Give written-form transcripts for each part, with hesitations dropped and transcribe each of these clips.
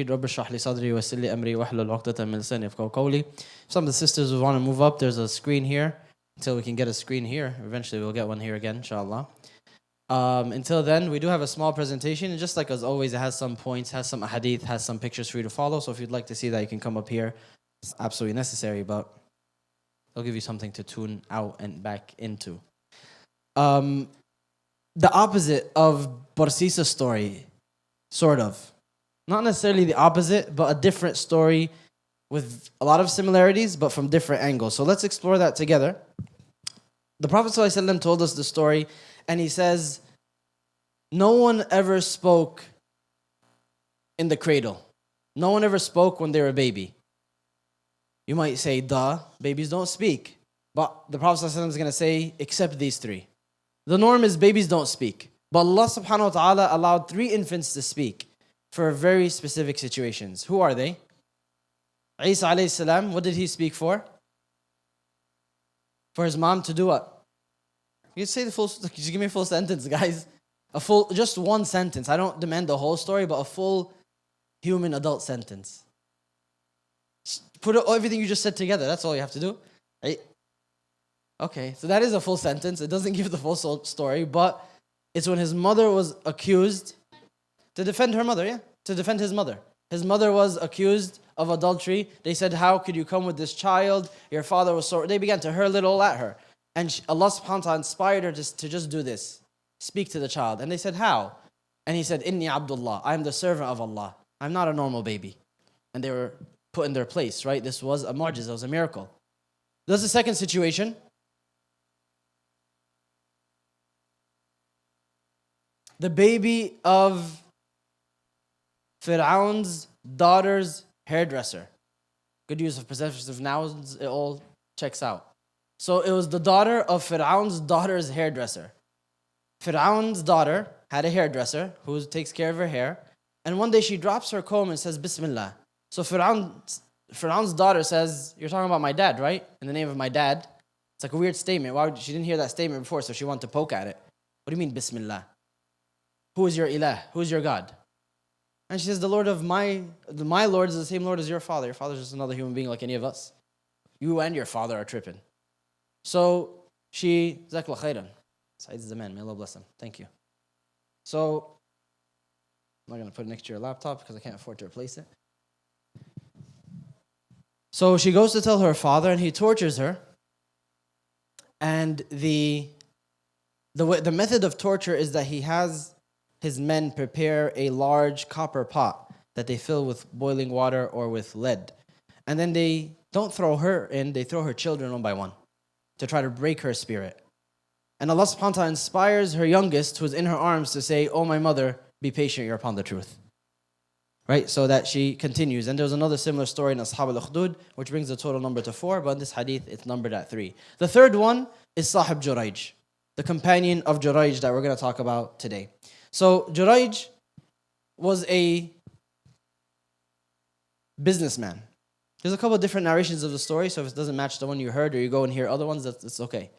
رب اشرح لي صدري ويسر لي امري واحلل عقدة من لساني يفقهوا قولي. Some of the sisters who want to move up, there's a screen here. Until we can get a screen here, eventually we'll get one here again, inshallah. Until then, we do have a small presentation, and just like as always, it has some points, has some hadith, has some pictures for you to follow. So if you'd like to see that, you can come up here. It's absolutely necessary, but it'll give you something to tune out and back into. The opposite of Barsisa's story, sort of. Not necessarily the opposite, but a different story with a lot of similarities, but from different angles. So let's explore that together. The Prophet ﷺ told us the story, and he says, no one ever spoke in the cradle. No one ever spoke when they were a baby. You might say, duh, babies don't speak. But the Prophet ﷺ is going to say, except these three. The norm is babies don't speak. But Allah subhanahu wa ta'ala allowed 3 infants to speak for very specific situations. Who are they? Isa alayhi salam, what did he speak for? For his mom to do what? You say the full, just give me a full sentence, guys. Just one sentence. I don't demand the whole story, but a full human adult sentence. Put everything you just said together. That's all you have to do. Right? Okay, so that is a full sentence. It doesn't give the full story, but it's when his mother was accused to defend her mother, yeah? To defend his mother. His mother was accused of adultery. They said, how could you come with this child? Your father was so... They began to hurl it all at her. And Allah subhanahu wa ta'ala inspired her to just do this. Speak to the child. And they said, how? And he said, Inni Abdullah. I am the servant of Allah. I'm not a normal baby. And they were put in their place, right? This was a mu'jiz. It was a miracle. That's the second situation. The baby of Fir'aun's daughter's hairdresser. Good use of possessive nouns, it all checks out. So it was the daughter of Fir'aun's daughter's hairdresser. Fir'aun's daughter had a hairdresser who takes care of her hair. And one day she drops her comb and says, Bismillah. So Fir'aun's daughter says, you're talking about my dad, right? In the name of my dad. It's like a weird statement. She didn't hear that statement before, so she wanted to poke at it. What do you mean, Bismillah? Who is your ilah? Who is your God? And she says, the Lord of my Lord is the same Lord as your father. Your father is just another human being like any of us. You and your father are tripping. So she, Jazakallah khairan. Saeed is the man. May Allah bless him. Thank you. So, I'm not going to put it next to your laptop because I can't afford to replace it. So she goes to tell her father and he tortures her. And the method of torture is that he has his men prepare a large copper pot that they fill with boiling water or with lead. And then they don't throw her in, they throw her children one by one to try to break her spirit. And Allah subhanahu wa ta'ala inspires her youngest, who is in her arms, to say, oh my mother, be patient, you're upon the truth. Right? So that she continues. And there's another similar story in Ashab al-Ukhdud, which brings the total number to 4, but in this hadith, it's numbered at 3. The third one is Sahib Jurayj, the companion of Jurayj that we're going to talk about today. So Jurayj was a businessman. There's a couple of different narrations of the story, so if it doesn't match the one you heard or you go and hear other ones, that's okay.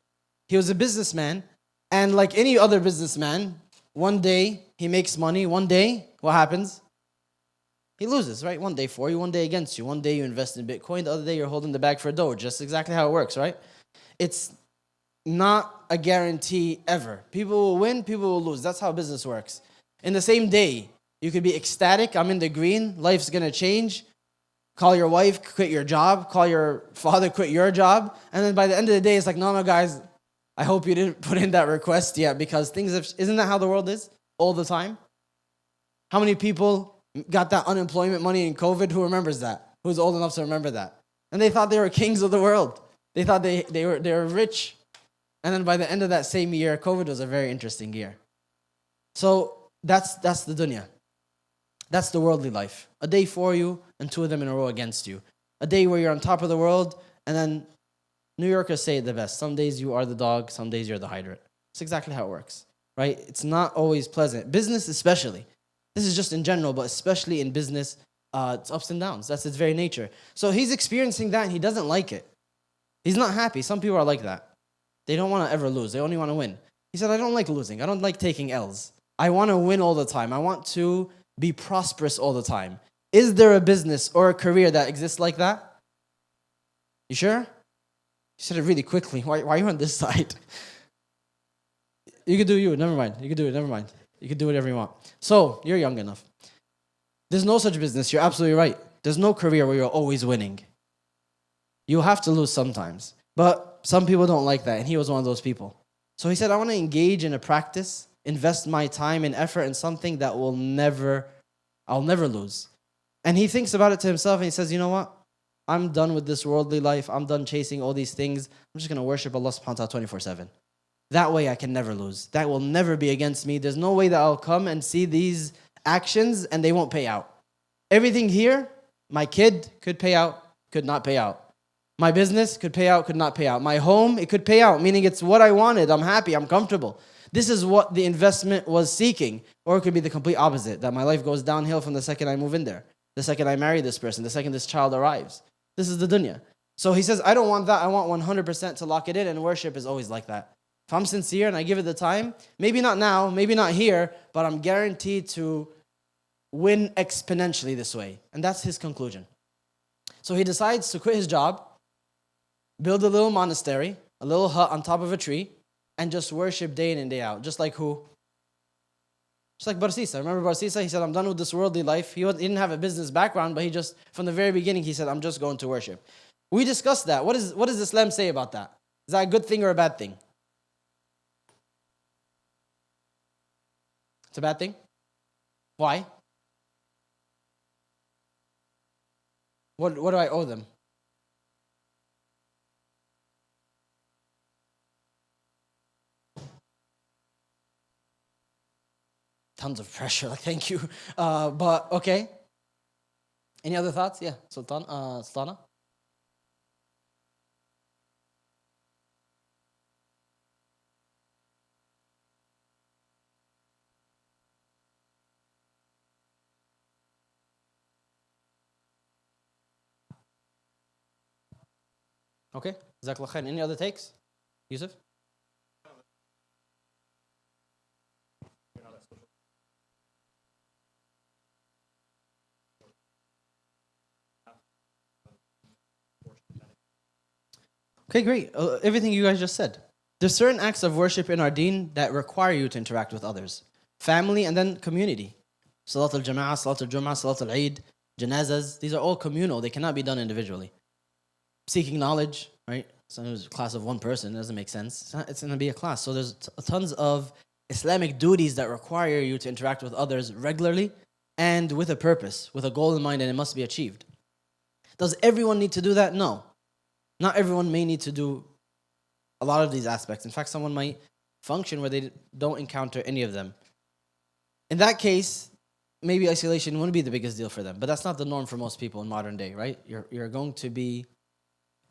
He was a businessman, and like any other businessman, one day he makes money, one day, what happens? He loses, right? One day for you, one day against you. One day you invest in Bitcoin, the other day you're holding the bag for dough. Just exactly how it works, right? It's not a guarantee ever. People will win, people will lose. That's how business works. In the same day, you could be ecstatic, I'm in the green, life's gonna change. Call your wife, quit your job. Call your father, quit your job. And then by the end of the day, it's like, no, guys, I hope you didn't put in that request yet because isn't that how the world is all the time? How many people got that unemployment money in COVID? Who remembers that? Who's old enough to remember that? And they thought they were kings of the world. They thought they were rich. And then by the end of that same year, COVID was a very interesting year. So that's the dunya. That's the worldly life. A day for you and 2 of them in a row against you. A day where you're on top of the world, and then New Yorkers say it the best. Some days you are the dog, some days you're the hydrant. It's exactly how it works, right? It's not always pleasant. Business especially. This is just in general, but especially in business, it's ups and downs. That's its very nature. So he's experiencing that and he doesn't like it. He's not happy. Some people are like that. They don't want to ever lose. They only want to win. He said, I don't like losing. I don't like taking L's. I want to win all the time. I want to be prosperous all the time. Is there a business or a career that exists like that? You sure? You said it really quickly. Why are you on this side? You could do you. Never mind. You could do it. Never mind. You could do whatever you want. So, you're young enough. There's no such business. You're absolutely right. There's no career where you're always winning. You have to lose sometimes. But some people don't like that, and he was one of those people. So he said, I want to engage in a practice, invest my time and effort in something that I'll never lose. And he thinks about it to himself, and he says, you know what? I'm done with this worldly life. I'm done chasing all these things. I'm just going to worship Allah subhanahu wa ta'ala 24/7. That way I can never lose. That will never be against me. There's no way that I'll come and see these actions and they won't pay out. Everything here, my kid could pay out, could not pay out. My business could pay out, could not pay out. My home, it could pay out, meaning it's what I wanted. I'm happy, I'm comfortable. This is what the investment was seeking. Or it could be the complete opposite, that my life goes downhill from the second I move in there, the second I marry this person, the second this child arrives. This is the dunya. So he says, I don't want that. I want 100% to lock it in, and worship is always like that. If I'm sincere and I give it the time, maybe not now, maybe not here, but I'm guaranteed to win exponentially this way. And that's his conclusion. So he decides to quit his job, build a little monastery, a little hut on top of a tree, and just worship day in and day out. Just like who? Just like Barsisa. Remember Barsisa? He said, I'm done with this worldly life. He didn't have a business background, but he just, from the very beginning, he said, I'm just going to worship. We discussed that. What does Islam say about that? Is that a good thing or a bad thing? It's a bad thing? Why? What do I owe them? Tons of pressure, like thank you. But okay. Any other thoughts? Yeah, Sultana? Okay. Jazakallah khair. Any other takes? Yusuf? Okay, great. Everything you guys just said. There's certain acts of worship in our deen that require you to interact with others. Family and then community. Salat al-Jama'ah, Salat al-Jum'ah, Salat al-Eid, Janazas. These are all communal. They cannot be done individually. Seeking knowledge, right? So it was a class of one person. It doesn't make sense. It's going to be a class. So there's tons of Islamic duties that require you to interact with others regularly and with a purpose, with a goal in mind, and it must be achieved. Does everyone need to do that? No. Not everyone may need to do a lot of these aspects. In fact, someone might function where they don't encounter any of them. In that case, maybe isolation wouldn't be the biggest deal for them. But that's not the norm for most people in modern day, right? You're going to be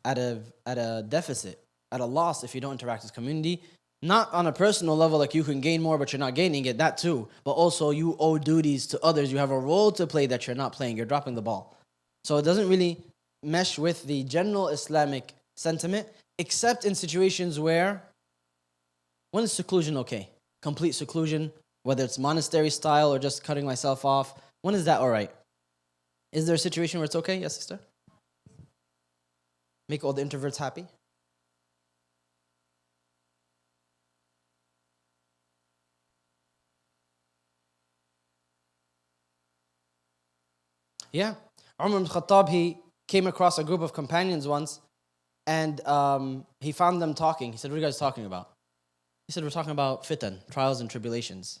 at a deficit, at a loss if you don't interact with community. Not on a personal level, like you can gain more, but you're not gaining it, that too. But also you owe duties to others. You have a role to play that you're not playing. You're dropping the ball. So it doesn't really mesh with the general Islamic sentiment, except in situations where, when is seclusion okay? Complete seclusion, whether it's monastery style or just cutting myself off. When is that all right? Is there a situation where it's okay? Yes, sister? Make all the introverts happy? Yeah. Umar ibn Khattab, he came across a group of companions once, and he found them talking. He said, what are you guys talking about? He said, we're talking about fitan, trials and tribulations.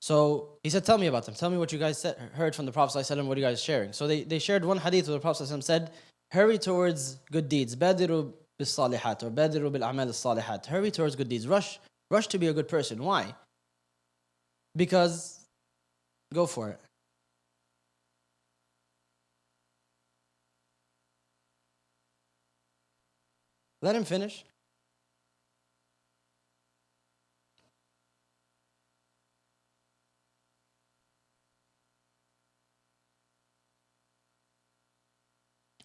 So he said, tell me about them. Tell me what you guys heard from the Prophet ﷺ. What are you guys sharing? So they shared one hadith where the Prophet ﷺ said, hurry towards good deeds. Badiru bis-salihat, or badiru bil-a'mal as-salihat. Hurry towards good deeds. Rush to be a good person. Why? Because, go for it. Let him finish.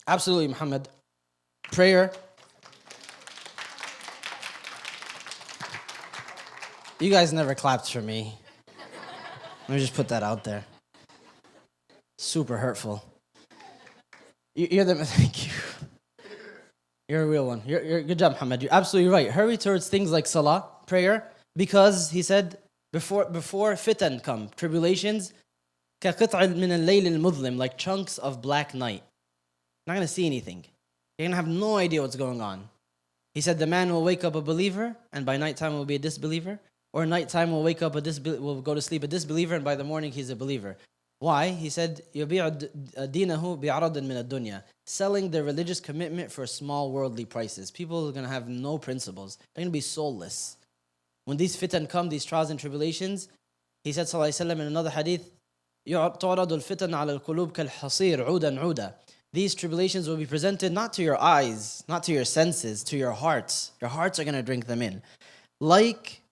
Absolutely, Muhammad. Prayer. You guys never clapped for me. Let me just put that out there. Super hurtful. You're the thank you. You're a real one. You're good job, Muhammad. You're absolutely right. Hurry towards things like salah, prayer, because he said before fitan come, tribulations, كَقِطْعٍ مِنَ اللَّيْلِ الْمُظْلِمِ, like chunks of black night. You're not going to see anything. You're going to have no idea what's going on. He said the man will wake up a believer, and by nighttime will be a disbeliever, or nighttime will wake up will go to sleep a disbeliever, and by the morning he's a believer. Why? He said, يَبِيعُ دِينَهُ بِعَرَضٍ مِنَ الدُّنْيَا, selling their religious commitment for small worldly prices. People are going to have no principles. They're going to be soulless. When these fitan come, these trials and tribulations, he said, sallallahu alaihi wasallam, in another hadith, تُعْرَضُ الْفِتَنَ عَلَى الْقُلُوبِ كَالْحَصِيرِ عُودًا عُودًا. These tribulations will be presented not to your eyes, not to your senses, to your hearts. Your hearts are going to drink them in. Like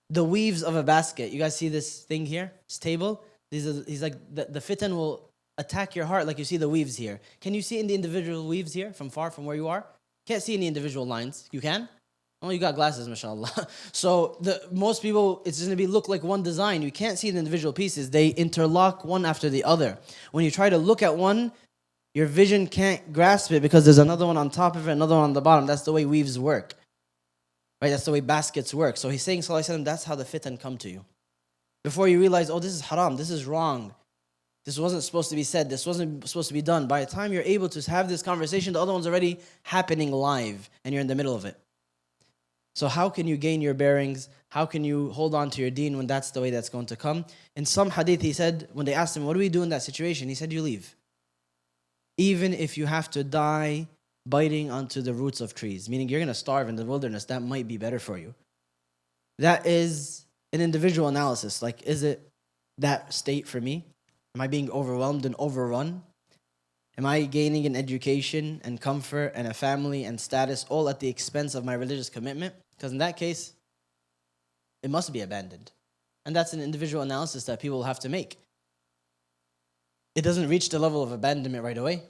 the weaves of a basket. You guys see this thing here? This table? He's like, the fitan will attack your heart like you see the weaves here. Can you see in the individual weaves here from far, from where you are? Can't see any individual lines. You can? Oh, you got glasses, mashallah. So most people, it's going to look like one design. You can't see the individual pieces. They interlock one after the other. When you try to look at one, your vision can't grasp it because there's another one on top of it, another one on the bottom. That's the way weaves work. Right? That's the way baskets work. So he's saying, sallallahu alaihi wasallam, that's how the fitan come to you. Before you realize, oh, this is haram, this is wrong. This wasn't supposed to be said. This wasn't supposed to be done. By the time you're able to have this conversation, the other one's already happening live and you're in the middle of it. So how can you gain your bearings? How can you hold on to your deen when that's the way that's going to come? In some hadith, he said, when they asked him, what do we do in that situation? He said, you leave. Even if you have to die biting onto the roots of trees, meaning you're going to starve in the wilderness, that might be better for you. That is an individual analysis. Like, is it that state for me? Am I being overwhelmed and overrun? Am I gaining an education and comfort and a family and status all at the expense of my religious commitment? Because in that case, it must be abandoned. And that's an individual analysis that people have to make. It doesn't reach the level of abandonment right away.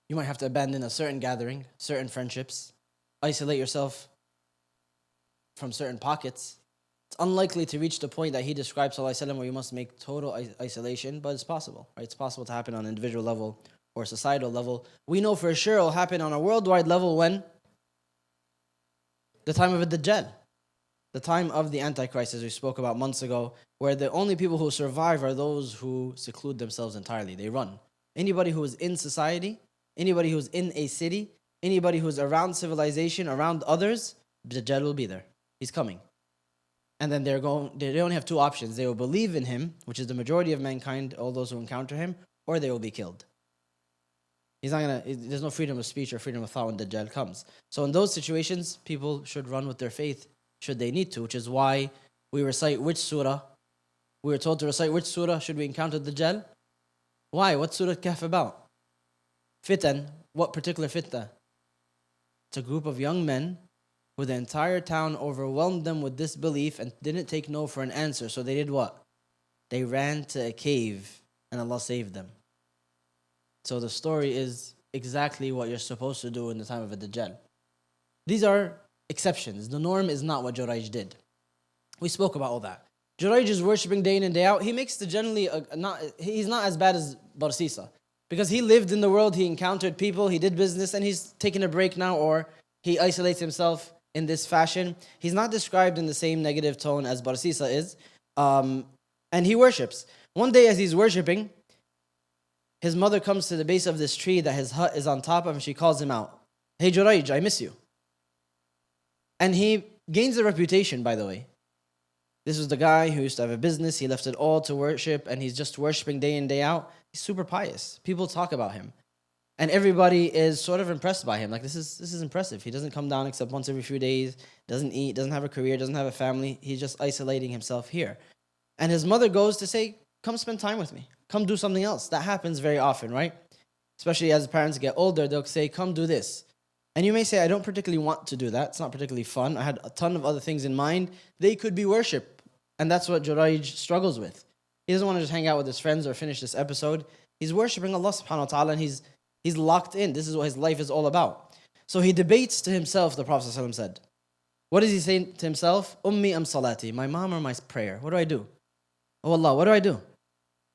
You might have to abandon a certain gathering, certain friendships, isolate yourself from certain pockets. It's unlikely to reach the point that he describes, sallallahu alaihi wasallam, where you must make total isolation, but it's possible. Right? It's possible to happen on an individual level or societal level. We know for sure it will happen on a worldwide level when? The time of the Dajjal. The time of the Antichrist, as we spoke about months ago, where the only people who survive are those who seclude themselves entirely. They run. Anybody who is in society, anybody who's in a city, anybody who's around civilization, around others, Dajjal will be there. He's coming. And then they only have two options. They will believe in him, which is the majority of mankind, all those who encounter him, or they will be killed. There's no freedom of speech or freedom of thought when Dajjal comes. So in those situations, people should run with their faith, should they need to, which is why we recite which surah. We were told to recite which surah should we encounter Dajjal. Why? What's Surah Kahf about? Fitan. What particular fitna? It's a group of young men who the entire town overwhelmed them with disbelief and didn't take no for an answer. So they did what? They ran to a cave and Allah saved them. So the story is exactly what you're supposed to do in the time of a Dajjal. These are exceptions. The norm is not what Jurayj did. We spoke about all that. Jurayj is worshipping day in and day out. He makes the he's not as bad as Barsisa. Because he lived in the world, he encountered people, he did business, and he's taking a break now, or he isolates himself in this fashion. He's not described in the same negative tone as Barsisa is. And he worships. One day as he's worshipping, his mother comes to the base of this tree that his hut is on top of, and she calls him out. Hey Jurayj, I miss you. And he gains a reputation, by the way. This was the guy who used to have a business, he left it all to worship, and he's just worshipping day in, day out. He's super pious. People talk about him. And everybody is sort of impressed by him. Like, this is impressive. He doesn't come down except once every few days, doesn't eat, doesn't have a career, doesn't have a family. He's just isolating himself here. And his mother goes to say, come spend time with me. Come do something else. That happens very often, right? Especially as parents get older, they'll say, come do this. And you may say, I don't particularly want to do that. It's not particularly fun. I had a ton of other things in mind. They could be worship. And that's what Jurayj struggles with. He doesn't want to just hang out with his friends or finish this episode. He's worshipping Allah subhanahu wa ta'ala, and he's locked in. This is what his life is all about. So he debates to himself, the Prophet ﷺ said. What does he say to himself? Ummi am salati, my mom or my prayer? What do I do? Oh Allah, what do I do?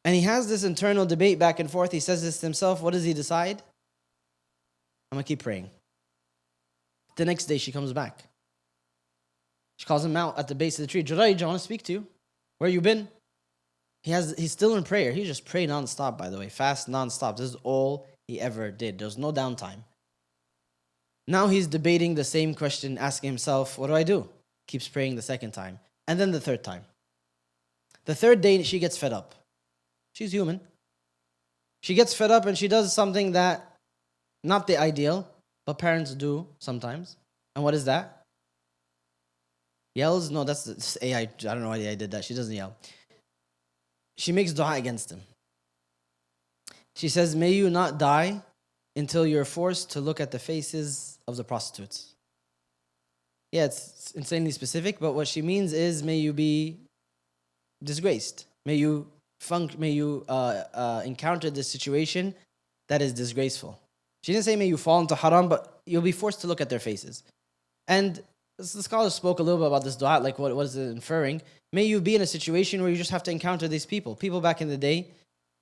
And he has this internal debate back and forth. He says this to himself. What does he decide? I'm going to keep praying. The next day she comes back. She calls him out at the base of the tree. Jurayj, I want to speak to you. Where you been? He's still in prayer. He just prayed nonstop, by the way. Fast nonstop. This is all he ever did. There was no downtime. Now he's debating the same question, asking himself, what do I do? Keeps praying the second time. And then the third time. The third day, she gets fed up. She's human. She gets fed up and she does something that, not the ideal, but parents do sometimes. And what is that? Yells? No, that's AI. I don't know why AI did that. She doesn't yell. She makes dua against him. She says, may you not die until you're forced to look at the faces of the prostitutes. Yeah, it's insanely specific, but what she means is, may you be disgraced. May you encounter this situation that is disgraceful. She didn't say may you fall into haram, but you'll be forced to look at their faces. And the scholars spoke a little bit about this dua, like what is it inferring? May you be in a situation where you just have to encounter these people. People back in the day,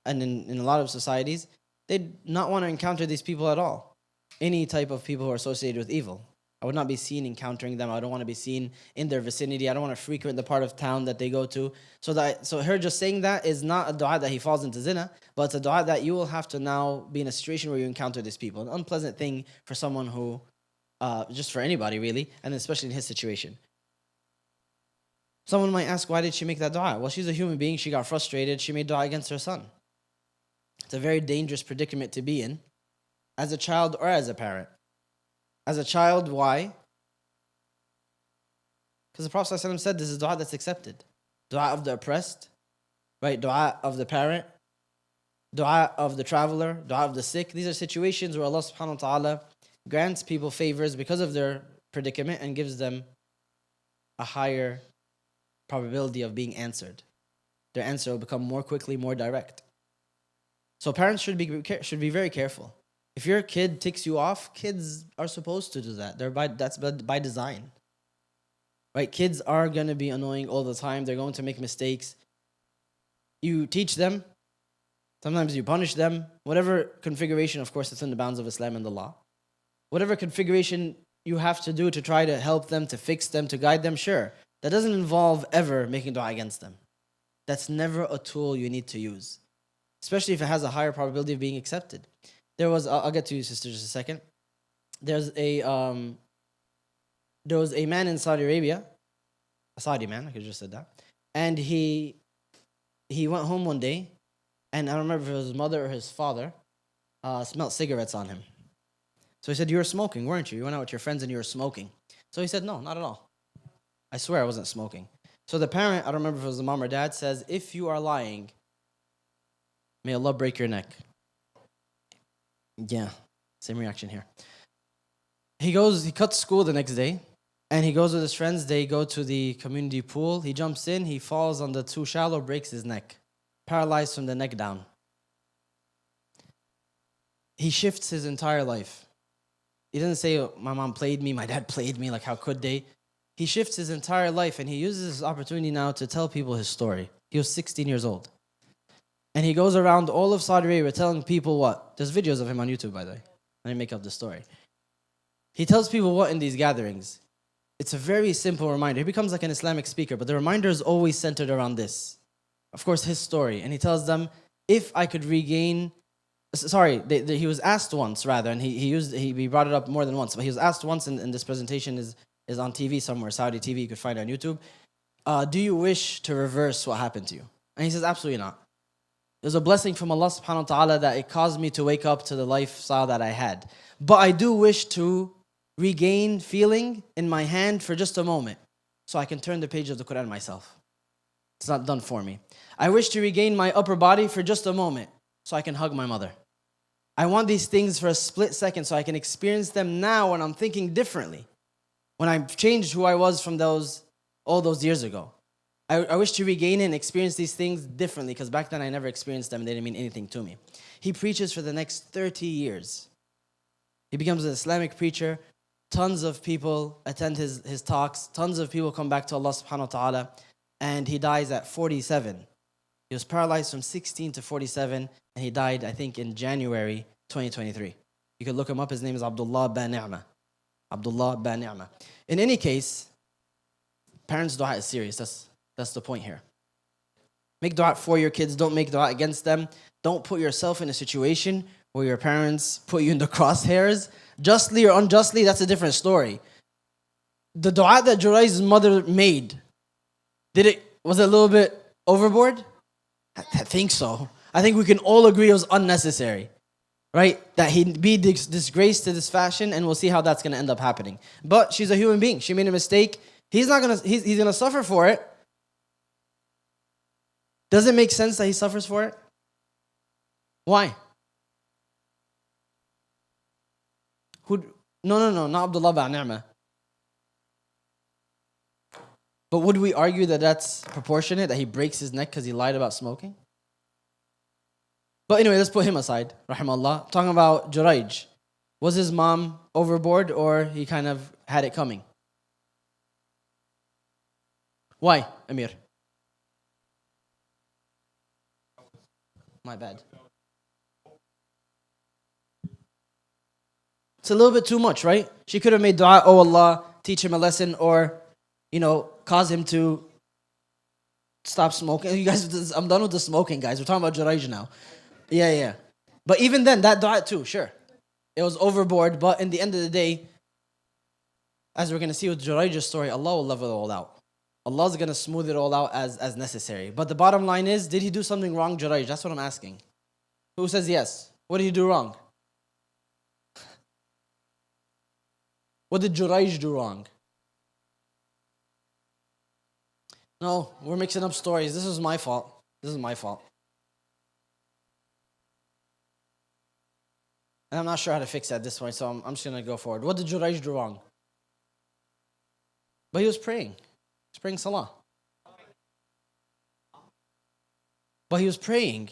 and in a lot of societies, they'd not want to encounter these people at all. Any type of people who are associated with evil. I would not be seen encountering them. I don't want to be seen in their vicinity. I don't want to frequent the part of town that they go to. So her just saying that is not a dua that he falls into zina, but it's a dua that you will have to now be in a situation where you encounter these people. An unpleasant thing for someone who, just for anybody really, and especially in his situation. Someone might ask, why did she make that dua? Well, she's a human being. She got frustrated. She made dua against her son. It's a very dangerous predicament to be in, as a child or as a parent. As a child, why? Because the Prophet ﷺ said this is dua that's accepted. Dua of the oppressed, right? Dua of the parent, dua of the traveler, dua of the sick. These are situations where Allah subhanahu wa ta'ala grants people favors because of their predicament and gives them a higher probability of being answered. Their answer will become more quickly, more direct. So parents should be very careful. If your kid ticks you off, kids are supposed to do that. That's by design. Right? Kids are going to be annoying all the time. They're going to make mistakes. You teach them. Sometimes you punish them. Whatever configuration, of course, it's in the bounds of Islam and the law. Whatever configuration you have to do to try to help them, to fix them, to guide them, sure. That doesn't involve ever making dua against them. That's never a tool you need to use. Especially if it has a higher probability of being accepted. I'll get to you, sister, just a second. There was a man in Saudi Arabia, a Saudi man, I could have just said that, and he went home one day, and I don't remember if it was his mother or his father, smelled cigarettes on him. So he said, you were smoking, weren't you? You went out with your friends and you were smoking. So he said, no, not at all. I swear I wasn't smoking. So the parent, I don't remember if it was the mom or dad, says, if you are lying, may Allah break your neck. Yeah, same reaction here. He cuts school the next day, and he goes with his friends. They go to the community pool. He jumps in, he falls on the too shallow, breaks his neck, paralyzed from the neck down. He shifts his entire life. He doesn't say, oh, my mom played me, my dad played me, like how could they? He shifts his entire life, and he uses this opportunity now to tell people his story. He was 16 years old. And he goes around all of Saudi Arabia telling people what? There's videos of him on YouTube, by the way. I didn't make up the story. He tells people what in these gatherings? It's a very simple reminder. He becomes like an Islamic speaker, but the reminder is always centered around this. Of course, his story. And he tells them, if I could regain... he was asked once, rather, and he brought it up more than once, but he was asked once, and this presentation is on TV somewhere, Saudi TV, you could find it on YouTube. Do you wish to reverse what happened to you? And he says, absolutely not. It was a blessing from Allah subhanahu wa ta'ala that it caused me to wake up to the lifestyle that I had. But I do wish to regain feeling in my hand for just a moment so I can turn the page of the Quran myself. It's not done for me. I wish to regain my upper body for just a moment so I can hug my mother. I want these things for a split second so I can experience them now when I'm thinking differently. When I've changed who I was from all those years ago. I wish to regain and experience these things differently because back then I never experienced them and they didn't mean anything to me. He preaches for the next 30 years. He becomes an Islamic preacher. Tons of people attend his talks. Tons of people come back to Allah subhanahu wa ta'ala. And he dies at 47. He was paralyzed from 16 to 47, and he died, I think, in January 2023. You could look him up. His name is Abdullah bin Ni'mah. Abdullah bin Ni'mah. In any case, parents' dua is serious. That's the point here. Make dua for your kids. Don't make dua against them. Don't put yourself in a situation where your parents put you in the crosshairs. Justly or unjustly, that's a different story. The dua that Jurayj's mother made, was it a little bit overboard? I think so. I think we can all agree it was unnecessary. Right? That he'd be disgraced to this fashion, and we'll see how that's going to end up happening. But she's a human being. She made a mistake. He's going to suffer for it. Does it make sense that he suffers for it? Why? No, not Abdullah bin Ni'mah. But would we argue that that's proportionate, that he breaks his neck because he lied about smoking? But anyway, let's put him aside, rahimahullah. Talking about Jurayj. Was his mom overboard, or he kind of had it coming? Why, Amir? My bad. It's a little bit too much, right? She could have made dua, oh Allah, teach him a lesson, or, cause him to stop smoking. You guys, I'm done with the smoking, guys. We're talking about Jurayj now. Yeah. But even then, that dua too, sure. It was overboard, but in the end of the day, as we're going to see with Jurayj's story, Allah will level it all out. Allah's going to smooth it all out as necessary. But the bottom line is, did he do something wrong, Jurayj? That's what I'm asking. Who says yes? What did he do wrong? What did Jurayj do wrong? No, we're mixing up stories. This is my fault. And I'm not sure how to fix it at this point, so I'm just going to go forward. What did Jurayj do wrong? But he was praying. He was praying salah. But he was praying.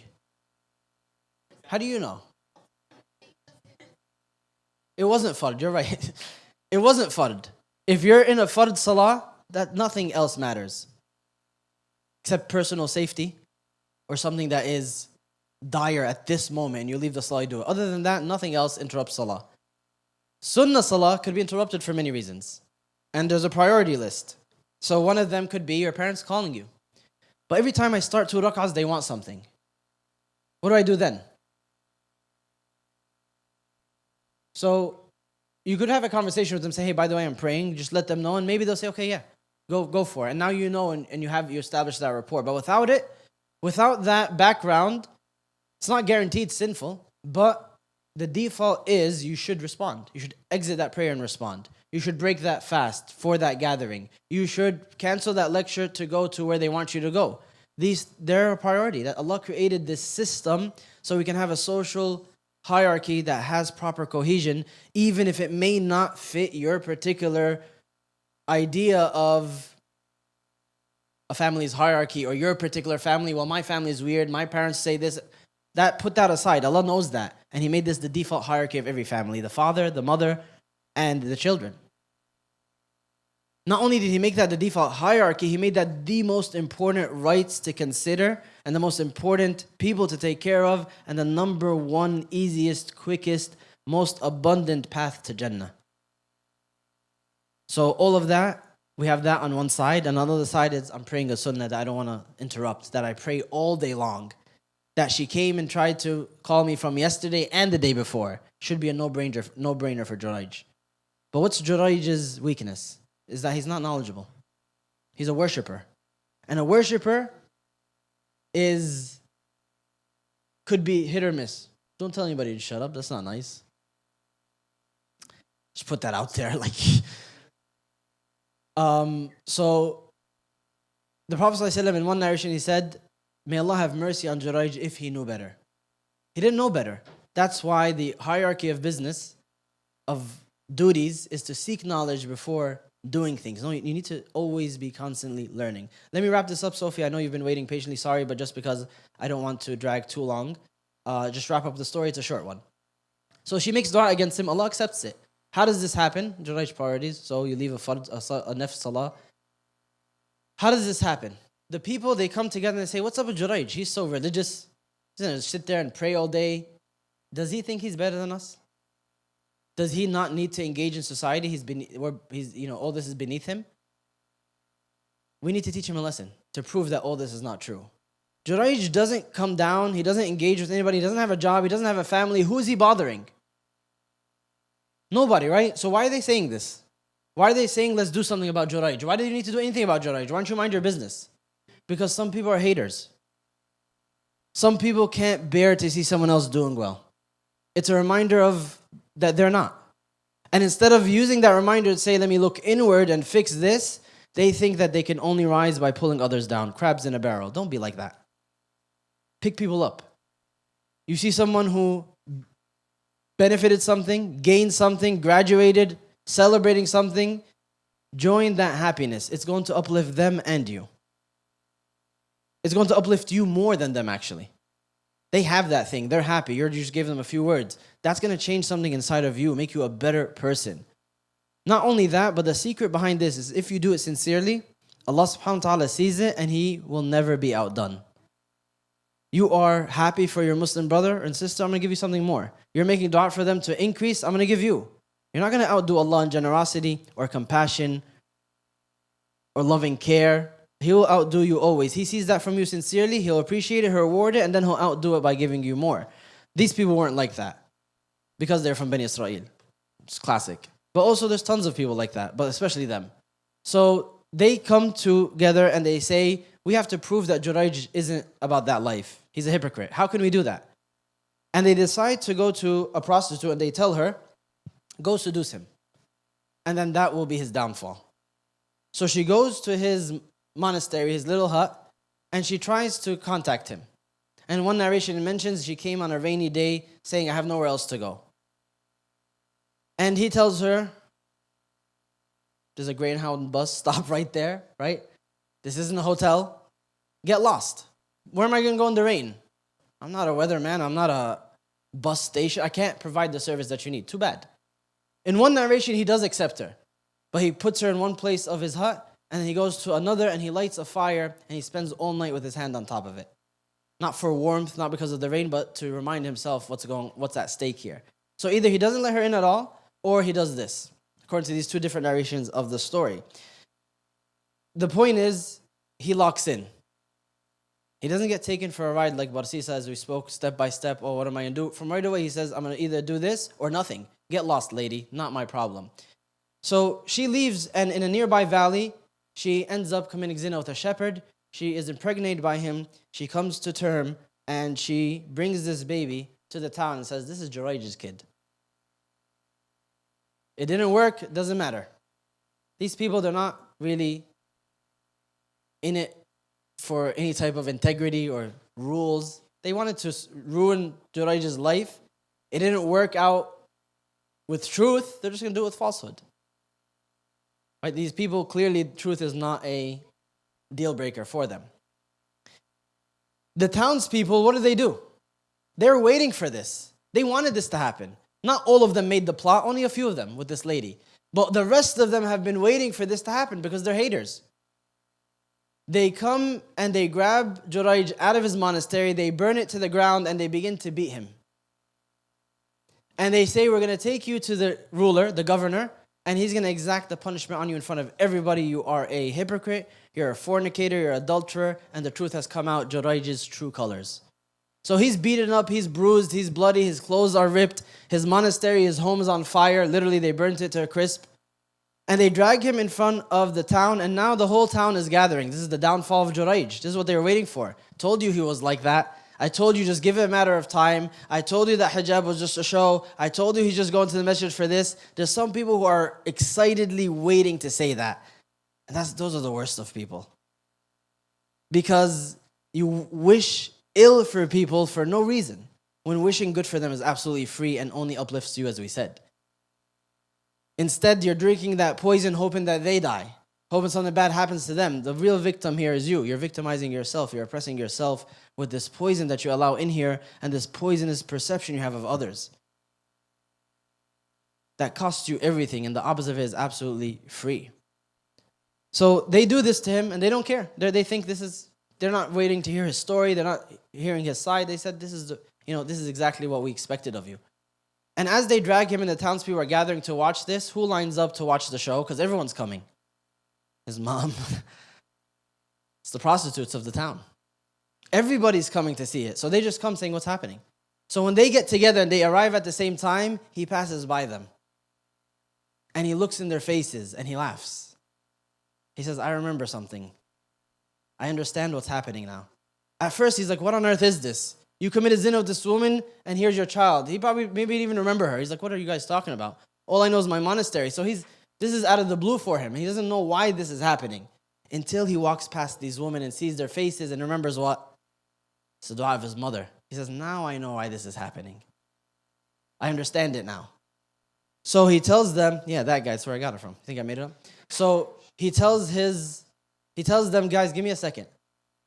How do you know? It wasn't fard. You're right. It wasn't fard. If you're in a fard salah, that nothing else matters. Except personal safety or something that is dire at this moment and you leave the salah, you do it. Other than that, nothing else interrupts salah. Sunnah salah could be interrupted for many reasons. And there's a priority list. So one of them could be your parents calling you. But every time I start 2 rak'ahs, they want something. What do I do then? So you could have a conversation with them, say, hey, by the way, I'm praying. Just let them know, and maybe they'll say, okay, yeah, go for it. And now you know, and you establish that rapport. But without that background, it's not guaranteed sinful, but the default is you should respond. You should exit that prayer and respond. You should break that fast for that gathering. You should cancel that lecture to go to where they want you to go. They're a priority. That Allah created this system so we can have a social hierarchy that has proper cohesion, even if it may not fit your particular idea of a family's hierarchy or your particular family. Well, my family is weird. My parents say this. Put that aside. Allah knows that. And He made this the default hierarchy of every family. The father, the mother, and the children. Not only did He make that the default hierarchy, He made that the most important rights to consider and the most important people to take care of and the number one, easiest, quickest, most abundant path to Jannah. So all of that, we have that on one side. And on the other side is I'm praying a sunnah that I don't want to interrupt, that I pray all day long. That she came and tried to call me from yesterday and the day before. Should be a no-brainer for Jurayj. But what's Jurayj's weakness? Is that he's not knowledgeable. He's a worshipper. And a worshipper could be hit or miss. Don't tell anybody to shut up. That's not nice. Just put that out there. So the Prophet ﷺ, in one narration, he said, may Allah have mercy on Jurayj if he knew better. He didn't know better. That's why the hierarchy of business, of duties, is to seek knowledge before doing things. No, you need to always be constantly learning. Let me wrap this up, Sophie. I know you've been waiting patiently. Sorry, but just because I don't want to drag too long, just wrap up the story. It's a short one. So she makes dua against him. Allah accepts it. How does this happen? Jurayj priorities. So you leave a nafs salah. How does this happen? the people, they come together and they say, what's up with Jurayj? He's so religious. He's going to sit there and pray all day. Does he think he's better than us? Does he not need to engage in society? All this is beneath him. We need to teach him a lesson to prove that all this is not true. Jurayj doesn't come down. He doesn't engage with anybody. He doesn't have a job. He doesn't have a family. Who is he bothering? Nobody, right? So why are they saying this? Why are they saying, let's do something about Jurayj? Why do you need to do anything about Jurayj? Why don't you mind your business? Because some people are haters. Some people can't bear to see someone else doing well. It's a reminder of that they're not. And instead of using that reminder to say, let me look inward and fix this, they think that they can only rise by pulling others down. Crabs in a barrel. Don't be like that. Pick people up. You see someone who benefited something, gained something, graduated, celebrating something, join that happiness. It's going to uplift them and you. It's going to uplift you more than them, actually. They have that thing. They're happy. You just gave them a few words. That's going to change something inside of you, make you a better person. Not only that, but the secret behind this is if you do it sincerely, Allah subhanahu wa ta'ala sees it and He will never be outdone. You are happy for your Muslim brother and sister, I'm going to give you something more. You're making dua for them to increase, I'm going to give you. You're not going to outdo Allah in generosity or compassion or loving care. He will outdo you always. He sees that from you sincerely, He'll appreciate it, He'll reward it, and then He'll outdo it by giving you more. These people weren't like that because they're from Bani Israel. It's classic. But also there's tons of people like that, but especially them. So they come together and they say, we have to prove that Jurayj isn't about that life. He's a hypocrite. How can we do that? And they decide to go to a prostitute and they tell her, go seduce him. And then that will be his downfall. So she goes to his monastery, his little hut, and she tries to contact him. And one narration mentions she came on a rainy day saying, I have nowhere else to go. And he tells her, there's a Greyhound bus stop right there, right? This isn't a hotel. Get lost. Where am I going to go in the rain? I'm not a weatherman. I'm not a bus station. I can't provide the service that you need. Too bad. In one narration, he does accept her. But he puts her in one place of his hut, and then he goes to another, and he lights a fire, and he spends all night with his hand on top of it. Not for warmth, not because of the rain, but to remind himself what's at stake here. So either he doesn't let her in at all, or he does this, according to these two different narrations of the story. The point is, he locks in. He doesn't get taken for a ride like Barsisa, as we spoke, step by step. Oh, what am I going to do? From right away, he says, I'm going to either do this or nothing. Get lost, lady. Not my problem. So she leaves, and in a nearby valley, she ends up committing zina with a shepherd. She is impregnated by him. She comes to term, and she brings this baby to the town and says, this is Jurayj's kid. It didn't work, it doesn't matter. These people, they're not really in it for any type of integrity or rules. They wanted to ruin Jurayj's life. It didn't work out with truth, they're just going to do it with falsehood. Right? These people, clearly, truth is not a deal breaker for them. The townspeople, what do? They're waiting for this. They wanted this to happen. Not all of them made the plot, only a few of them with this lady. But the rest of them have been waiting for this to happen because they're haters. They come and they grab Jurayj out of his monastery, they burn it to the ground, and they begin to beat him. And they say, we're going to take you to the ruler, the governor, and he's going to exact the punishment on you in front of everybody. You are a hypocrite, you're a fornicator, you're an adulterer, and the truth has come out, Jurayj's true colors. So he's beaten up, he's bruised, he's bloody, his clothes are ripped, his monastery, his home is on fire. Literally, they burnt it to a crisp. And they drag him in front of the town, and now the whole town is gathering. This is the downfall of Jurayj. This is what they were waiting for. Told you he was like that. I told you just give it a matter of time. I told you that hijab was just a show. I told you he's just going to the masjid for this. There's some people who are excitedly waiting to say that. And those are the worst of people. Because you wish ill for people for no reason, when wishing good for them is absolutely free and only uplifts you, as we said. Instead, you're drinking that poison hoping that they die, hoping something bad happens to them. The real victim here is you. You're victimizing yourself. You're oppressing yourself with this poison that you allow in here and this poisonous perception you have of others. That costs you everything, and the opposite of it is absolutely free. So they do this to him and they don't care. They think they're not waiting to hear his story. They're not hearing his side. They said, this is exactly what we expected of you. And as they drag him and the townspeople are gathering to watch this, who lines up to watch the show? Because everyone's coming. His mom. It's the prostitutes of the town. Everybody's coming to see it. So they just come saying, what's happening? So when they get together and they arrive at the same time, he passes by them. And he looks in their faces and he laughs. He says, I remember something. I understand what's happening now. At first he's like, what on earth is this? You committed zina with this woman and here's your child. He probably maybe didn't even remember her. He's like, what are you guys talking about? All I know is my monastery. So this is out of the blue for him. He doesn't know why this is happening until he walks past these women and sees their faces and remembers what? It's the dua of his mother. He says, now I know why this is happening. I understand it now. So he tells them, yeah, that guy, that's where I got it from. I think I made it up. So he tells them, guys, give me a second.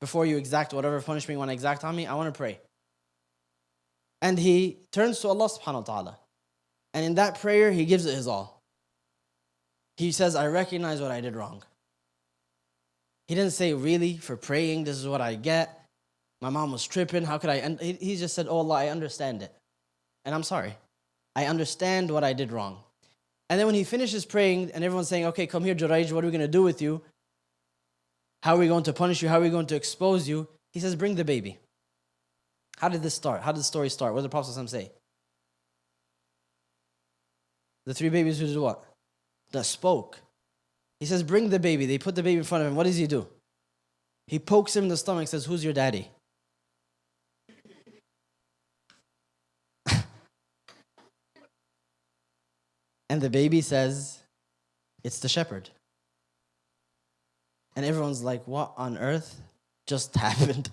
Before you exact whatever punishment you want to exact on me, I want to pray. And he turns to Allah subhanahu wa ta'ala. And in that prayer, he gives it his all. He says, I recognize what I did wrong. He didn't say, really, for praying, this is what I get. My mom was tripping, how could I? And he just said, oh Allah, I understand it. And I'm sorry. I understand what I did wrong. And then when he finishes praying, and everyone's saying, okay, come here, Jurayj, what are we going to do with you? How are we going to punish you? How are we going to expose you? He says, bring the baby. How did this start? How did the story start? What did the Prophet ﷺ say? The 3 babies who did what? That spoke. He says, bring the baby. They put the baby in front of him. What does he do? He pokes him in the stomach and says, who's your daddy? And the baby says, it's the shepherd. And everyone's like, what on earth just happened?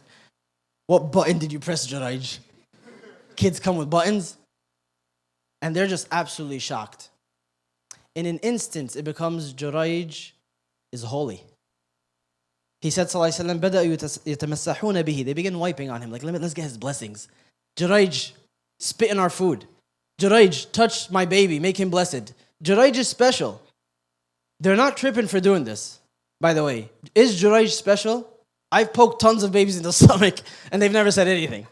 What button did you press, Jurayj? Kids come with buttons? And they're just absolutely shocked. In an instant, it becomes Jurayj is holy. He said, sallallahu alayhi wa sallam, "Bada'u yatamassahuna bihi." They begin wiping on him, like, let's get his blessings. Jurayj, spit in our food. Jurayj, touch my baby, make him blessed. Jurayj is special. They're not tripping for doing this, by the way. Is Jurayj special? I've poked tons of babies in the stomach and they've never said anything.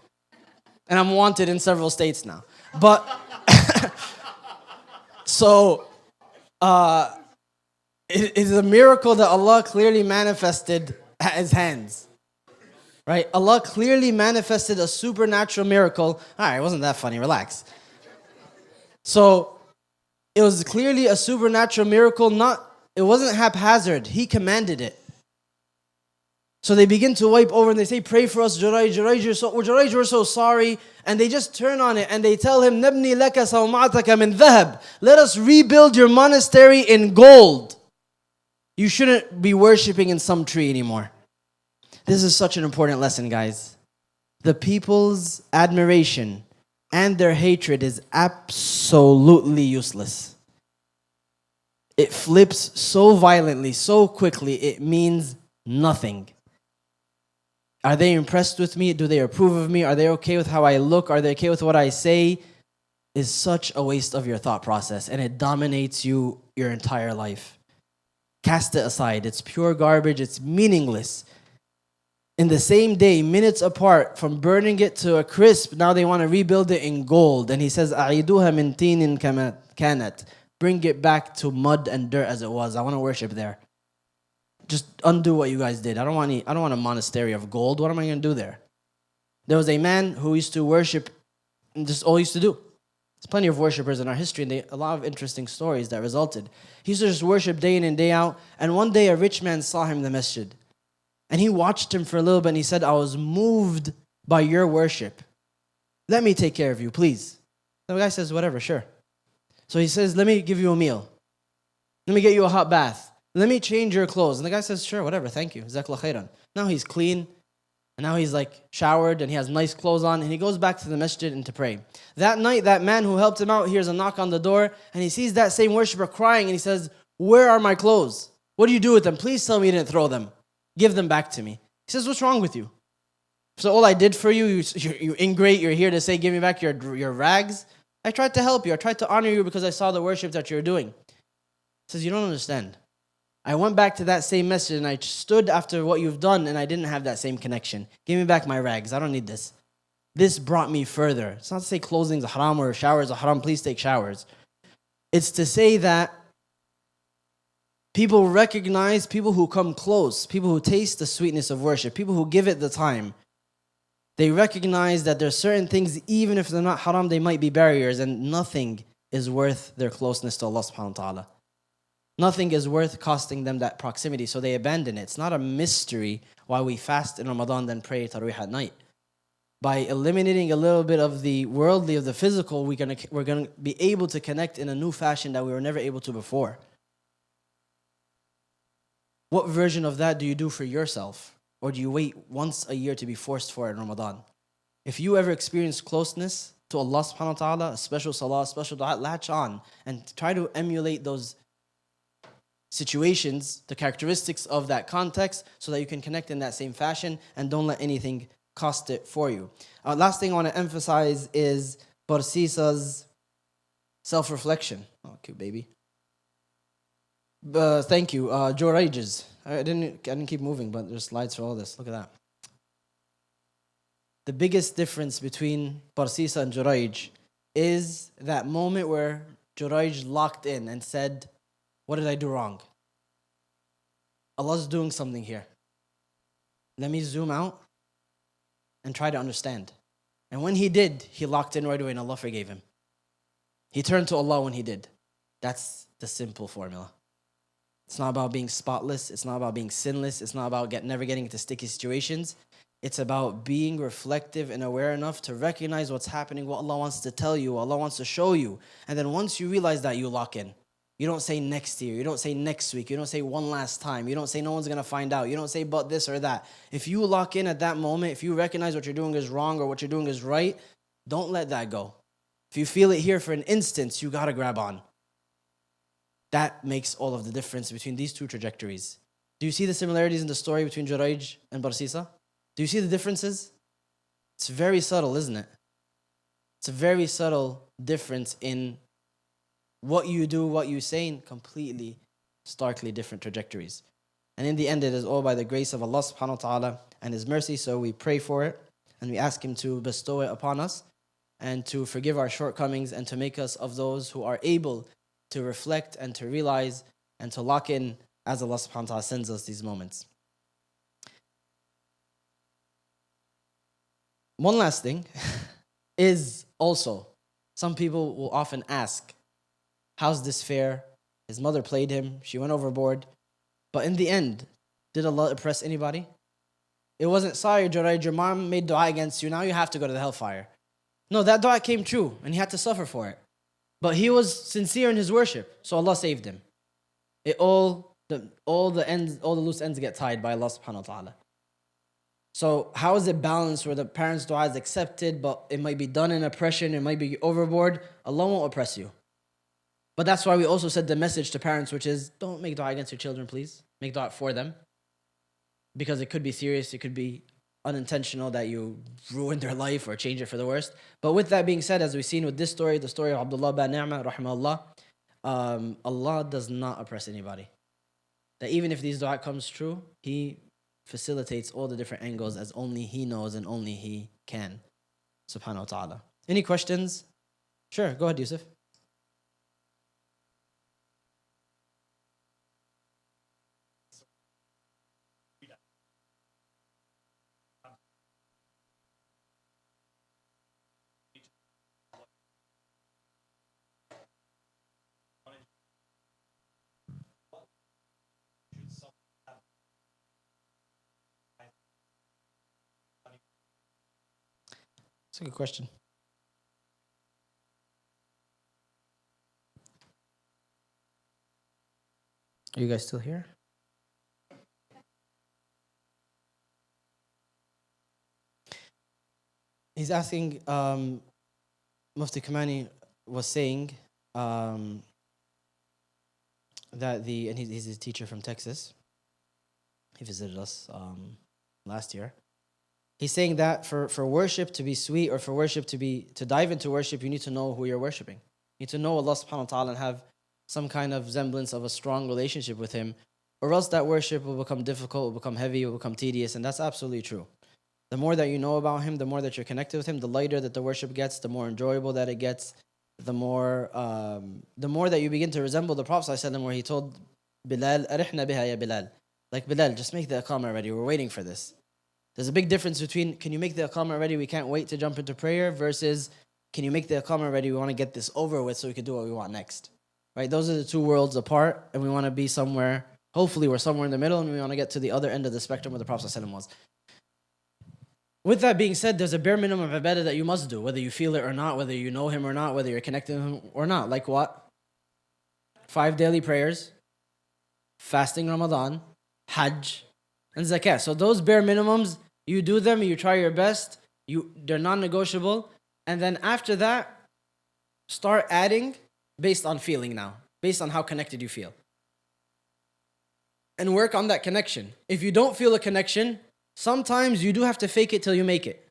And I'm wanted in several states now. But, so, it is a miracle that Allah clearly manifested at His hands. Right? Allah clearly manifested a supernatural miracle. All right, it wasn't that funny, relax. So, it was clearly a supernatural miracle, it wasn't haphazard. He commanded it. So they begin to wipe over and they say, pray for us, Jurayj. Jurayj, we're so sorry. And they just turn on it and they tell him, Nabni laka sawma'ataka min dhahab. Let us rebuild your monastery in gold. You shouldn't be worshipping in some tree anymore. This is such an important lesson, guys. The people's admiration and their hatred is absolutely useless. It flips so violently, so quickly, it means nothing. Are they impressed with me? Do they approve of me? Are they okay with how I look? Are they okay with what I say? Is such a waste of your thought process, and it dominates you your entire life. Cast it aside. It's pure garbage. It's meaningless. In the same day, minutes apart from burning it to a crisp, now they want to rebuild it in gold. And he says, أَعِيدُوهَا مِن تِينٍ كَمَا كَانَتْ. Bring it back to mud and dirt as it was. I want to worship there. Just undo what you guys did. I don't want a monastery of gold. What am I going to do there? There was a man who used to worship, and just all he used to do. There's plenty of worshippers in our history, and a lot of interesting stories that resulted. He used to just worship day in and day out, and one day a rich man saw him in the masjid. And he watched him for a little bit, and he said, I was moved by your worship. Let me take care of you, please. The guy says, whatever, sure. So he says, let me give you a meal. Let me get you a hot bath. Let me change your clothes. And the guy says, sure, whatever, thank you. Jazakallah khairan. Now he's clean. And now he's like showered and he has nice clothes on. And he goes back to the masjid and to pray. That night, that man who helped him out hears a knock on the door. And he sees that same worshipper crying. And he says, where are my clothes? What do you do with them? Please tell me you didn't throw them. Give them back to me. He says, what's wrong with you? So all I did for you, you ingrate, you're here to say, give me back your rags. I tried to help you. I tried to honor you because I saw the worship that you're doing. He says, you don't understand. I went back to that same masjid and I stood after what you've done and I didn't have that same connection. Give me back my rags. I don't need this. This brought me further. It's not to say clothing's a haram or showers are haram. Please take showers. It's to say that people recognize people who come close, people who taste the sweetness of worship, people who give it the time. They recognize that there are certain things, even if they're not haram, they might be barriers, and nothing is worth their closeness to Allah subhanahu wa ta'ala. Nothing is worth costing them that proximity, so they abandon it. It's not a mystery why we fast in Ramadan then pray Taraweeh at night. By eliminating a little bit of the worldly, of the physical, we're gonna be able to connect in a new fashion that we were never able to before. What version of that do you do for yourself? Or do you wait once a year to be forced for it in Ramadan? If you ever experience closeness to Allah subhanahu wa ta'ala, a special salah, a special dua, latch on and try to emulate those situations, the characteristics of that context, so that you can connect in that same fashion and don't let anything cost it for you. Last thing I want to emphasize is Barsisa's self-reflection. Oh, cute baby. Thank you. Jurayj's. I didn't keep moving, but there's slides for all this. Look at that. The biggest difference between Barsisa and Jurayj is that moment where Jurayj locked in and said, what did I do wrong? Allah's doing something here. Let me zoom out and try to understand. And when he did, he locked in right away and Allah forgave him. He turned to Allah when he did. That's the simple formula. It's not about being spotless. It's not about being sinless. It's not about never getting into sticky situations. It's about being reflective and aware enough to recognize what's happening, what Allah wants to tell you, what Allah wants to show you. And then once you realize that, you lock in. You don't say next year. You don't say next week. You don't say one last time. You don't say no one's going to find out. You don't say but this or that. If you lock in at that moment, if you recognize what you're doing is wrong or what you're doing is right, don't let that go. If you feel it here for an instance, you got to grab on. That makes all of the difference between these two trajectories. Do you see the similarities in the story between Jurayj and Barsisa? Do you see the differences? It's very subtle, isn't it? It's a very subtle difference in what you do, what you say, in completely, starkly different trajectories. And in the end, it is all by the grace of Allah subhanahu wa ta'ala and His mercy, so we pray for it and we ask Him to bestow it upon us and to forgive our shortcomings and to make us of those who are able to reflect and to realize and to lock in as Allah subhanahu wa ta'ala sends us these moments. One last thing is also, some people will often ask, how's this fair? His mother played him, she went overboard. But in the end, did Allah oppress anybody? It wasn't, sorry Jurayj, your mom made dua against you, now you have to go to the hellfire. No, that dua came true and he had to suffer for it. But he was sincere in his worship, so Allah saved him. All the loose ends get tied by Allah subhanahu wa ta'ala. So how is it balanced where the parents' dua is accepted, but it might be done in oppression, it might be overboard? Allah won't oppress you. But that's why we also said the message to parents, which is, don't make dua against your children, please. Make dua for them. Because it could be serious, it could be unintentional that you ruin their life or change it for the worst. But with that being said, as we've seen with this story, the story of Abdullah bin Ni'mah, rahimahullah, Allah does not oppress anybody. That even if these dua comes true, He facilitates all the different angles as only He knows and only He can. Subhanahu wa ta'ala. Any questions? Sure, go ahead, Yusuf. That's a good question. Are you guys still here? He's asking, Mufti Kamani was saying that and he's a teacher from Texas. He visited us last year. He's saying that for worship to be sweet or for worship to dive into worship, you need to know who you're worshiping. You need to know Allah subhanahu wa ta'ala and have some kind of semblance of a strong relationship with Him or else that worship will become difficult, will become heavy, will become tedious, and that's absolutely true. The more that you know about him, the more that you're connected with him, the lighter that the worship gets, the more enjoyable that it gets, the more that you begin to resemble the Prophet ﷺ, where he told Bilal, "Arihna biha ya Bilal." Like, Bilal, just make the iqamah ready. We're waiting for this. There's a big difference between, can you make the iqamah ready? We can't wait to jump into prayer, versus, can you make the iqamah ready? We want to get this over with so we can do what we want next. Right? Those are the two worlds apart, and we want to be somewhere. Hopefully, we're somewhere in the middle, and we want to get to the other end of the spectrum where the Prophet ﷺ was. With that being said, there's a bare minimum of ibadah that you must do, whether you feel it or not, whether you know him or not, whether you're connected to him or not. Like what? 5 daily prayers, fasting Ramadan, Hajj, and Zakah. So those bare minimums, you do them, you try your best, they're non-negotiable, and then after that, start adding based on feeling now, based on how connected you feel. And work on that connection. If you don't feel a connection, sometimes you do have to fake it till you make it.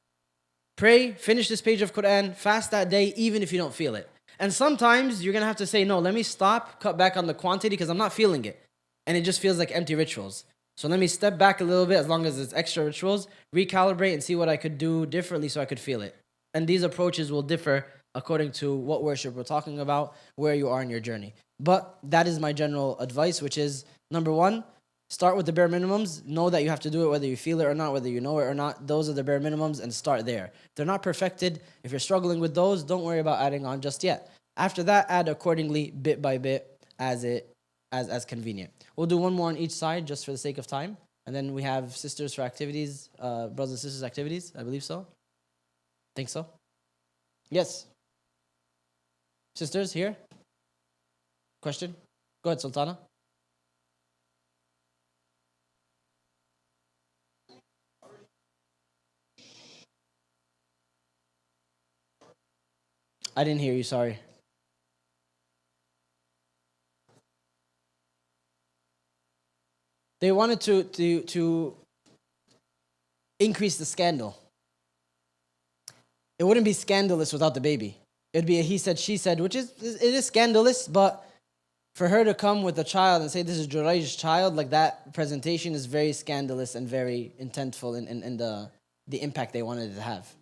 Pray, finish this page of Quran, fast that day, even if you don't feel it. And sometimes you're going to have to say, no, let me stop, cut back on the quantity because I'm not feeling it. And it just feels like empty rituals. So let me step back a little bit, as long as it's extra rituals, recalibrate and see what I could do differently so I could feel it. And these approaches will differ according to what worship we're talking about, where you are in your journey. But that is my general advice, which is, number one, start with the bare minimums. Know that you have to do it whether you feel it or not, whether you know it or not. Those are the bare minimums, and start there. If they're not perfected, if you're struggling with those, don't worry about adding on just yet. After that, add accordingly, bit by bit, as convenient. We'll do one more on each side just for the sake of time. And then we have sisters for activities, brothers and sisters activities. I believe so. Think so? Yes. Sisters here? Question? Go ahead, Sultana. I didn't hear you, sorry. They wanted to increase the scandal. It wouldn't be scandalous without the baby. It'd be a he said, she said, which it is scandalous, but for her to come with a child and say this is Jurayj's child, like that presentation is very scandalous and very intentful in the impact they wanted it to have.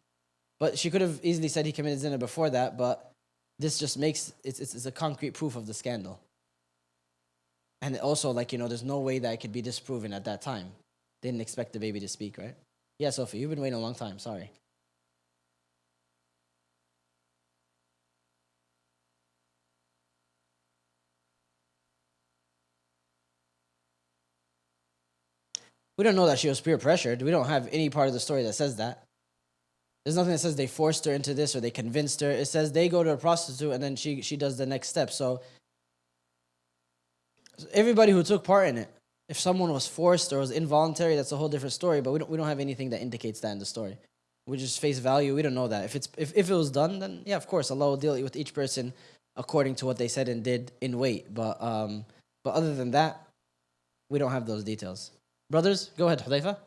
But she could have easily said he committed zina before that, but this just makes, it's a concrete proof of the scandal. And also, there's no way that it could be disproven at that time. They didn't expect the baby to speak, right? Yeah, Sophie, you've been waiting a long time, sorry. We don't know that she was peer pressured. We don't have any part of the story that says that. There's nothing that says they forced her into this or they convinced her. It says they go to a prostitute and then she does the next step. So everybody who took part in it, if someone was forced or was involuntary, that's a whole different story. But we don't have anything that indicates that in the story. We just face value. We don't know that. If it was done, then yeah, of course, Allah will deal with each person according to what they said and did in weight. But other than that, we don't have those details. Brothers, go ahead, Hudayfa.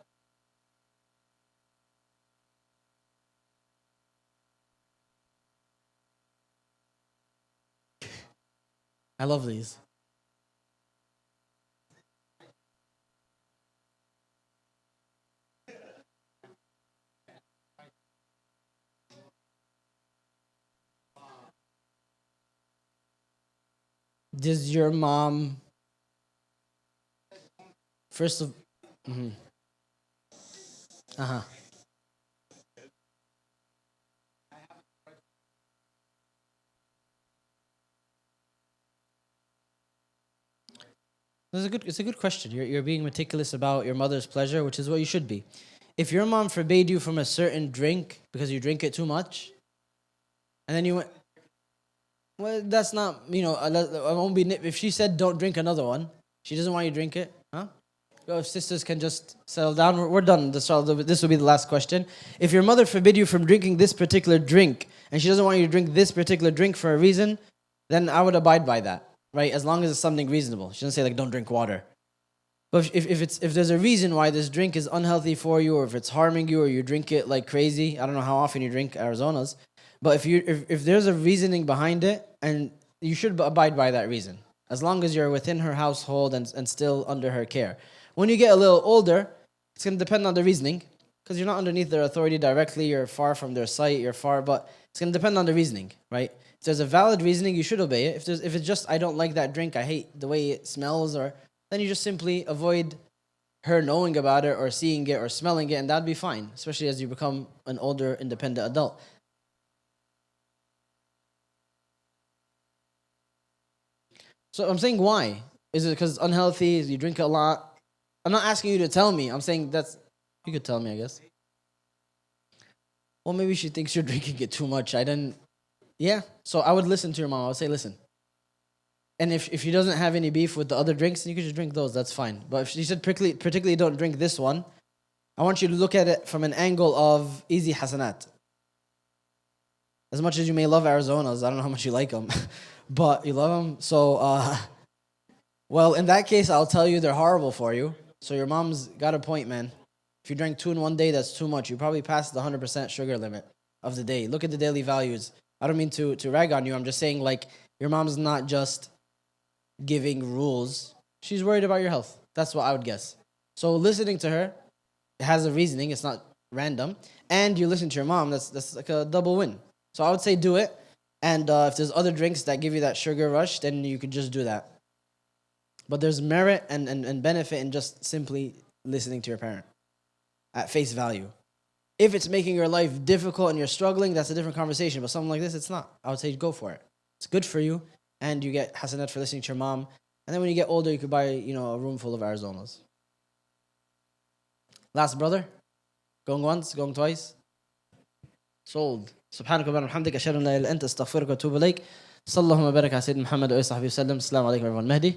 I love these. Does your mom first of uh-huh. It's a good question. You're being meticulous about your mother's pleasure, which is what you should be. If your mom forbade you from a certain drink because you drink it too much, and then you went, well, that's not, I won't be, if she said don't drink another one, she doesn't want you to drink it, huh? Well, if sisters can just settle down, we're done. This will be the last question. If your mother forbid you from drinking this particular drink, and she doesn't want you to drink this particular drink for a reason, then I would abide by that, right? As long as it's something reasonable. She doesn't say don't drink water. But if there's a reason why this drink is unhealthy for you, or if it's harming you, or you drink it like crazy, I don't know how often you drink Arizona's, but if there's a reasoning behind it, and you should abide by that reason. as long as you're within her household and still under her care. When you get a little older, it's going to depend on the reasoning, because you're not underneath their authority directly, you're far from their sight, but it's going to depend on the reasoning, right? If there's a valid reasoning, you should obey it. If it's just, I don't like that drink, I hate the way it smells, or then you just simply avoid her knowing about it or seeing it or smelling it, and that'd be fine, especially as you become an older, independent adult. So I'm saying why? Is it because unhealthy? You drink a lot? I'm not asking you to tell me. I'm saying you could tell me, I guess. Well, maybe she thinks you're drinking it too much. Yeah. So I would listen to your mom. I would say, listen. And if she doesn't have any beef with the other drinks, then you could just drink those. That's fine. But if she said particularly don't drink this one, I want you to look at it from an angle of easy hasanat. As much as you may love Arizonas, I don't know how much you like them, but you love them. So, well, in that case, I'll tell you they're horrible for you. So your mom's got a point, man. If you drank 2 in one day, that's too much. You probably passed the 100% sugar limit of the day. Look at the daily values. I don't mean to rag on you. I'm just saying, like, your mom's not just giving rules. She's worried about your health. That's what I would guess. So listening to her, it has a reasoning. It's not random. And you listen to your mom. That's like a double win. So I would say do it. And if there's other drinks that give you that sugar rush, then you could just do that. But there's merit and benefit in just simply listening to your parent at face value. If it's making your life difficult and you're struggling, that's a different conversation. But something like this, it's not. I would say go for it. It's good for you, and you get hasanat for listening to your mom. And then when you get older, you could buy, a room full of Arizonas. Last brother? Going once, going twice? Sold. سبحانك اللهم وبحمدك أشهد أن لا إله إلا أنت أستغفرك وأتوب إليك. صلى الله وبارك على سيدنا محمد وآله وصحبه وسلم. السلام عليكم everyone. Mehdi.